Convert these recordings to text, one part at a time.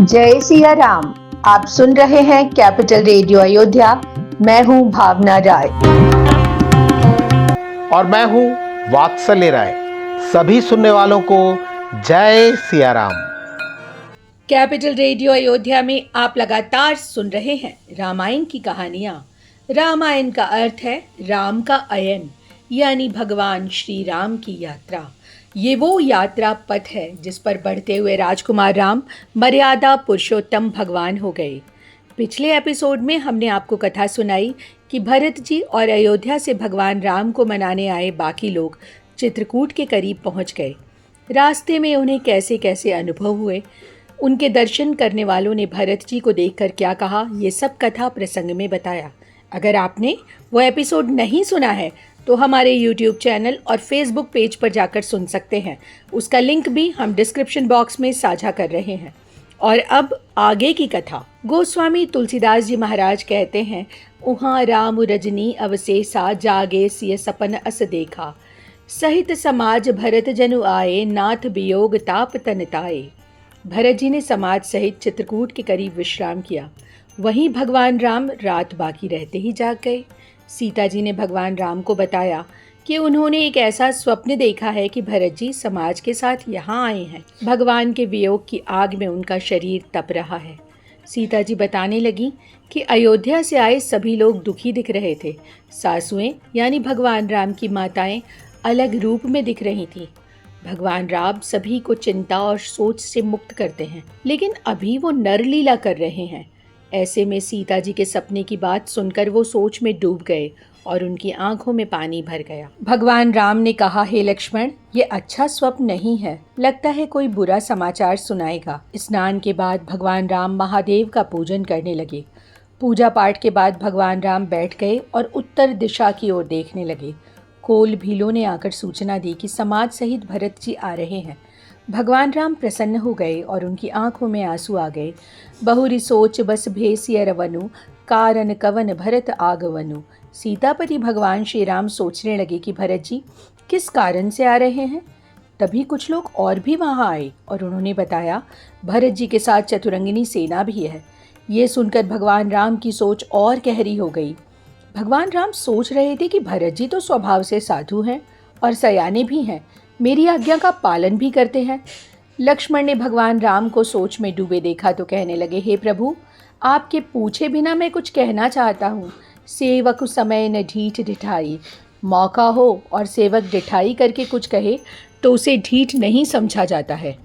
जय सिया राम। आप सुन रहे हैं कैपिटल रेडियो अयोध्या। मैं हूं भावना राय और मैं हूं वात्सल्य राय। सभी सुनने वालों को जय सिया राम। कैपिटल रेडियो अयोध्या में आप लगातार सुन रहे हैं रामायण की कहानियां। रामायण का अर्थ है राम का अयन, यानी भगवान श्री राम की यात्रा। ये वो यात्रा पथ है जिस पर बढ़ते हुए राजकुमार राम मर्यादा पुरुषोत्तम भगवान हो गए। पिछले एपिसोड में हमने आपको कथा सुनाई कि भरत जी और अयोध्या से भगवान राम को मनाने आए बाकी लोग चित्रकूट के करीब पहुंच गए। रास्ते में उन्हें कैसे कैसे अनुभव हुए, उनके दर्शन करने वालों ने भरत जी को देखकर क्या कहा, ये सब कथा प्रसंग में बताया। अगर आपने वो एपिसोड नहीं सुना है तो हमारे YouTube चैनल और Facebook पेज पर जाकर सुन सकते हैं। उसका लिंक भी हम डिस्क्रिप्शन बॉक्स में साझा कर रहे हैं। और अब आगे की कथा। गोस्वामी तुलसीदास जी महाराज कहते हैं, उहाँ राम रजनी अवशेषा जागे सिय सपन अस देखा, सहित समाज भरत जनु आए, नाथ वियोग ताप तन ताए। भरत जी ने समाज सहित चित्रकूट के करीब विश्राम किया। वहीं भगवान राम रात बाकी रहते ही जाग गए। सीता जी ने भगवान राम को बताया कि उन्होंने एक ऐसा स्वप्न देखा है कि भरत जी समाज के साथ यहाँ आए हैं। भगवान के वियोग की आग में उनका शरीर तप रहा है। सीता जी बताने लगी कि अयोध्या से आए सभी लोग दुखी दिख रहे थे। सासुएं यानी भगवान राम की माताएं अलग रूप में दिख रही थीं। भगवान राम सभी को चिंता और सोच से मुक्त करते हैं, लेकिन अभी वो नरलीला कर रहे हैं। ऐसे में सीता जी के सपने की बात सुनकर वो सोच में डूब गए और उनकी आंखों में पानी भर गया। भगवान राम ने कहा, हे लक्ष्मण, ये अच्छा स्वप्न नहीं है, लगता है कोई बुरा समाचार सुनाएगा। स्नान के बाद भगवान राम महादेव का पूजन करने लगे। पूजा पाठ के बाद भगवान राम बैठ गए और उत्तर दिशा की ओर देखने लगे। कोल भीलों ने आकर सूचना दी कि समाज सहित भरत जी आ रहे हैं। भगवान राम प्रसन्न हो गए और उनकी आंखों में आंसू आ गए। बहुरी सोच बस भेसिय रवनु, कारण कवन भरत आगवनु। सीतापति भगवान श्री राम सोचने लगे कि भरत जी किस कारण से आ रहे हैं। तभी कुछ लोग और भी वहां आए और उन्होंने बताया, भरत जी के साथ चतुरंगिनी सेना भी है। ये सुनकर भगवान राम की सोच और गहरी हो गई। भगवान राम सोच रहे थे कि भरत जी तो स्वभाव से साधु हैं और सयाने भी हैं, मेरी आज्ञा का पालन भी करते हैं। लक्ष्मण ने भगवान राम को सोच में डूबे देखा तो कहने लगे, हे प्रभु, आपके पूछे बिना मैं कुछ कहना चाहता हूँ। सेवक समय न ढीठ ढिठाई। मौका हो और सेवक ढिठाई करके कुछ कहे तो उसे ढीठ नहीं समझा जाता है।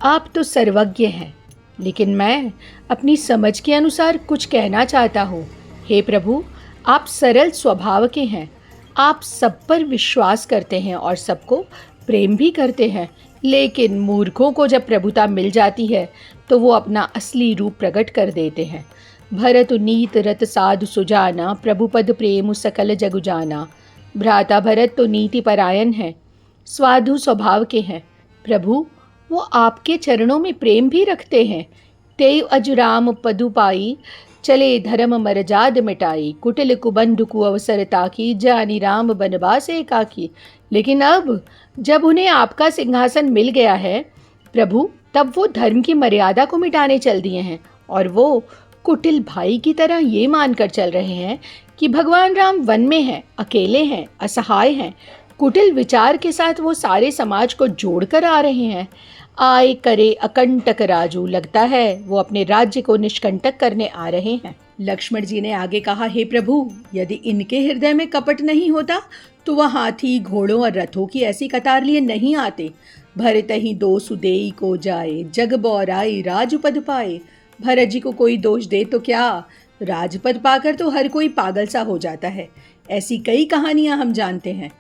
आप तो सर्वज्ञ हैं, लेकिन मैं अपनी समझ के अनुसार कुछ कहना चाहता हूँ। हे प्रभु, आप सरल स्वभाव के हैं, आप सब पर विश्वास करते हैं और सबको प्रेम भी करते हैं, लेकिन मूर्खों को जब प्रभुता मिल जाती है तो वो अपना असली रूप प्रकट कर देते हैं। भरत नीत रत साधु सुजाना, प्रभुपद प्रेम सकल जगु जाना। भ्राता भरत तो नीति परायण है, स्वाधु स्वभाव के हैं। प्रभु, वो आपके चरणों में प्रेम भी रखते हैं। तेव अजुराम पदु पाई, चले धर्म मरजाद मिटाई। कुटिल कुबंधु कु अवसर ताकी, जानी राम बनवास एकाकी। लेकिन अब जब उन्हें आपका सिंहासन मिल गया है प्रभु, तब वो धर्म की मर्यादा को मिटाने चल दिए हैं और वो कुटिल भाई की तरह ये मानकर चल रहे हैं कि भगवान राम वन में हैं, अकेले हैं, असहाय हैं। कुटिल विचार के साथ वो सारे समाज को जोड़कर आ रहे हैं। आय करे अकंटक राजू, लगता है वो अपने राज्य को निष्कंटक करने आ रहे हैं। लक्ष्मण जी ने आगे कहा, हे प्रभु, यदि इनके हृदय में कपट नहीं होता तो वह हाथी, घोड़ों और रथों की ऐसी कतार लिए नहीं आते। भरत ही दो सुदेई को जाए, जग बौराई राजपद पाए। भरत जी को कोई दोष दे तो क्या, राजपद पाकर तो हर कोई पागल सा हो जाता है। ऐसी कई कहानियां हम जानते हैं।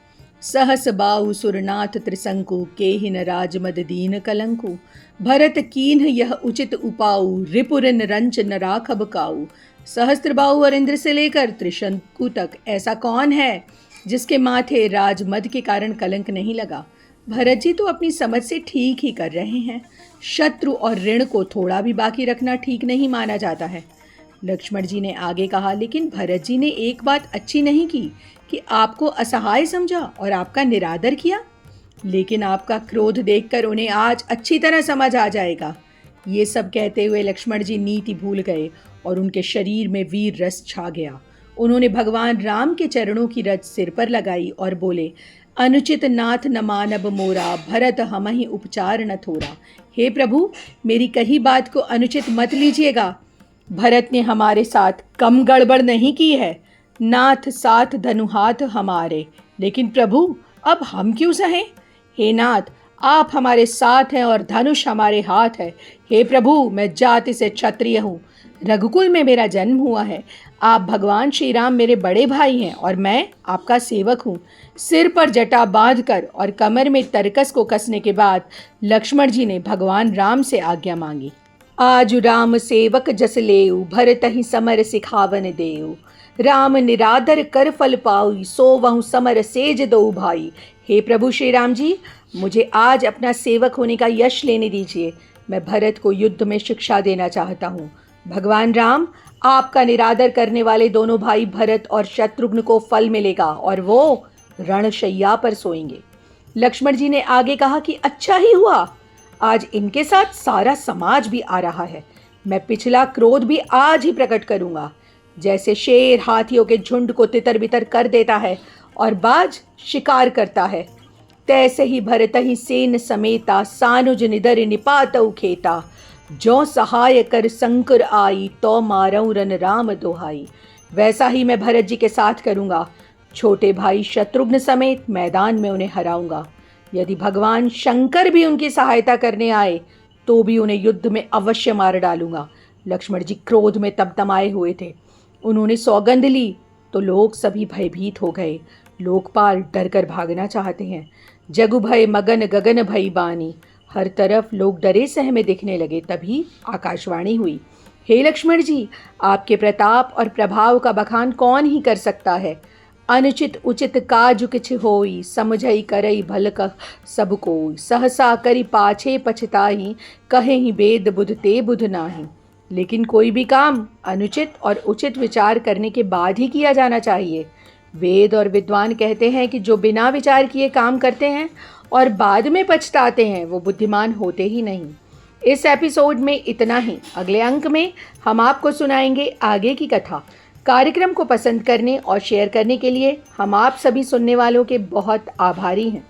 सहस बाऊ सुरनाथ त्रिशंकु, केहिन राजमद दीन कलंकु। भरत कीन्ह यह उचित उपाऊ, रिपुरन रंच न राखब काऊ। सहस्त्र बाऊ और इंद्र से लेकर त्रिशंकु तक ऐसा कौन है जिसके माथे राजमद के कारण कलंक नहीं लगा। भरत जी तो अपनी समझ से ठीक ही कर रहे हैं। शत्रु और ऋण को थोड़ा भी बाकी रखना ठीक नहीं माना जाता है। लक्ष्मण जी ने आगे कहा, लेकिन भरत जी ने एक बात अच्छी नहीं की कि आपको असहाय समझा और आपका निरादर किया। लेकिन आपका क्रोध देखकर उन्हें आज अच्छी तरह समझ आ जाएगा ये सब कहते हुए लक्ष्मण जी नीति भूल गए और उनके शरीर में वीर रस छा गया। उन्होंने भगवान राम के चरणों की रज सिर पर लगाई और बोले, अनुचित नाथ न मानब मोरा, भरत हमहि उपचार न थोरा। हे प्रभु, मेरी कही बात को अनुचित मत लीजिएगा। भरत ने हमारे साथ कम गड़बड़ नहीं की है। नाथ साथ धनुहाथ हमारे, लेकिन प्रभु अब हम क्यों सहें? हे नाथ, आप हमारे साथ हैं और धनुष हमारे हाथ है। हे प्रभु, मैं जाति से क्षत्रिय हूँ, रघुकुल में मेरा जन्म हुआ है। आप भगवान श्री राम मेरे बड़े भाई हैं और मैं आपका सेवक हूँ। सिर पर जटा बांधकर और कमर में तरकस को कसने के बाद लक्ष्मण जी ने भगवान राम से आज्ञा मांगी। आज राम सेवक जस लेऊ, भरत ही समर सिखावन देऊ। राम निरादर कर फल पाई, सो वहु समर सेज दो भाई। हे प्रभु श्री राम जी, मुझे आज अपना सेवक होने का यश लेने दीजिए। मैं भरत को युद्ध में शिक्षा देना चाहता हूँ। भगवान राम, आपका निरादर करने वाले दोनों भाई भरत और शत्रुघ्न को फल मिलेगा और वो रणशैया पर सोएंगे। लक्ष्मण जी ने आगे कहा कि अच्छा ही हुआ, आज इनके साथ सारा समाज भी आ रहा है। मैं पिछला क्रोध भी आज ही प्रकट करूंगा। जैसे शेर हाथियों के झुंड को तितर बितर कर देता है और बाज शिकार करता है, तैसे ही भरत ही सेन समेता, सानुज निदर निपातऊ खेता। जो सहाय कर संकर आई, तो मारऊ रन राम दोहाई। वैसा ही मैं भरत जी के साथ करूंगा। छोटे भाई शत्रुघ्न समेत मैदान में उन्हें हराऊंगा। यदि भगवान शंकर भी उनकी सहायता करने आए तो भी उन्हें युद्ध में अवश्य मार डालूंगा। लक्ष्मण जी क्रोध में तमतमाए हुए थे। उन्होंने सौगंध ली तो लोग सभी भयभीत हो गए। लोकपाल डर कर भागना चाहते हैं। जगु भय मगन गगन भई बानी। हर तरफ लोग डरे सहमे दिखने लगे। तभी आकाशवाणी हुई, हे लक्ष्मण जी, आपके प्रताप और प्रभाव का बखान कौन ही कर सकता है। अनुचित उचित काज किछ होई, समझई करई भल कह सब कोई। सहसा करी पाछे पछताही, कहे ही वेद बुध ते बुध नाही। लेकिन कोई भी काम अनुचित और उचित विचार करने के बाद ही किया जाना चाहिए। वेद और विद्वान कहते हैं कि जो बिना विचार किए काम करते हैं और बाद में पछताते हैं, वो बुद्धिमान होते ही नहीं। इस एपिसोड में इतना ही। अगले अंक में हम आपको सुनाएंगे आगे की कथा। कार्यक्रम को पसंद करने और शेयर करने के लिए हम आप सभी सुनने वालों के बहुत आभारी हैं।